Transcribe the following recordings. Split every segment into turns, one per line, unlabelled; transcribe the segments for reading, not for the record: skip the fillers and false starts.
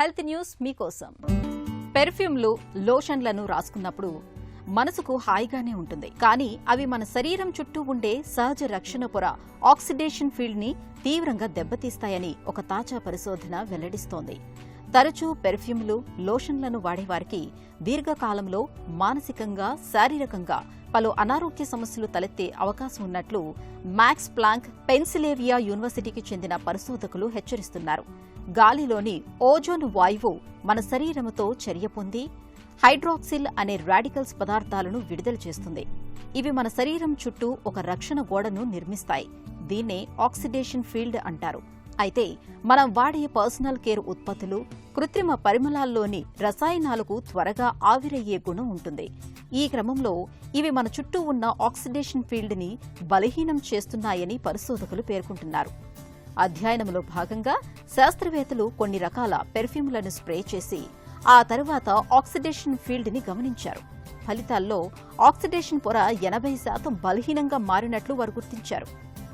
Health news మీకోసం. పెర్ఫ్యూమ్లు, లోషన్లను రాసుకున్నప్పుడు మనసుకు హాయిగానే ఉంటుంది. కానీ అవి మన శరీరం చుట్టూ ఉండే సహజ రక్షణ పొర ఆక్సిడేషన్ ఫీల్డ్ ని తీవ్రంగా దెబ్బతీస్తాయని ఒక తాజా పరిశోధన వెల్లడిస్తోంది. తరచూ పెర్ఫ్యూమ్లు, లోషన్లను వాడేవారికి దీర్ఘకాలంలో మానసికంగా, శారీరకంగా పలు అనారోగ్య సమస్యలు తలెత్తే అవకాశం ఉన్నట్లు మాక్స్ ప్లాంక్ పెన్సిల్వేనియా యూనివర్సిటీకి చెందిన పరిశోధకులు హెచ్చరిస్తున్నారు. గాలిలోని ఓజోన్ వాయువు మన శరీరముతో చర్య పొంది హైడ్రాక్సిల్ అనే రాడికల్స్ పదార్థాలను విడుదల చేస్తుంది. ఇవి మన శరీరం చుట్టూ ఒక రక్షణ గోడను నిర్మిస్తాయి. దీన్నే ఆక్సిడేషన్ ఫీల్డ్ అంటారు. అయితే మనం వాడే పర్సనల్ కేర్ ఉత్పత్తులు, కృత్రిమ పరిమళాల్లోని రసాయనాలకు త్వరగా ఆవిరయ్యే గుణం ఉంటుంది. ఈ క్రమంలో ఇవి మన చుట్టూ ఉన్న ఆక్సిడేషన్ ఫీల్డ్ ని బలహీనం చేస్తున్నాయని పరిశోధకులు పేర్కొంటున్నారు. అధ్యయనంలో భాగంగా శాస్త్రవేత్తలు కొన్ని రకాల పెర్ఫ్యూమ్లను స్ప్రే చేసి ఆ తరువాత ఆక్సిడేషన్ ఫీల్డ్ ని గమనించారు. ఫలితాల్లో ఆక్సిడేషన్ పొర 80% బలహీనంగా మారినట్లు వారు గుర్తించారు.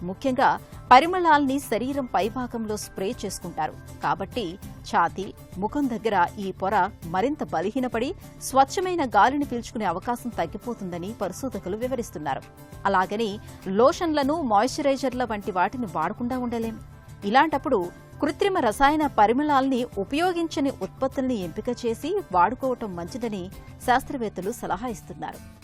ముఖ్యంగా పరిమళాల్ని శరీరం పైభాగంలో స్ప్రే చేసుకుంటారు కాబట్టి ఛాతీ, ముఖం దగ్గర ఈ పొర మరింత బలహీనపడి స్వచ్ఛమైన గాలిని పీల్చుకునే అవకాశం తగ్గిపోతుందని పరిశోధకులు వివరిస్తున్నారు. అలాగని లోషన్లను, మాయిశ్చరైజర్ల వంటి వాటిని వాడకుండా ఉండలేం. ఇలాంటప్పుడు కృత్రిమ రసాయన పరిమళాల్ని ఉపయోగించని ఉత్పత్తుల్ని ఎంపిక చేసి వాడుకోవటం మంచిదని శాస్త్రవేత్తలు సలహా ఇస్తున్నారు.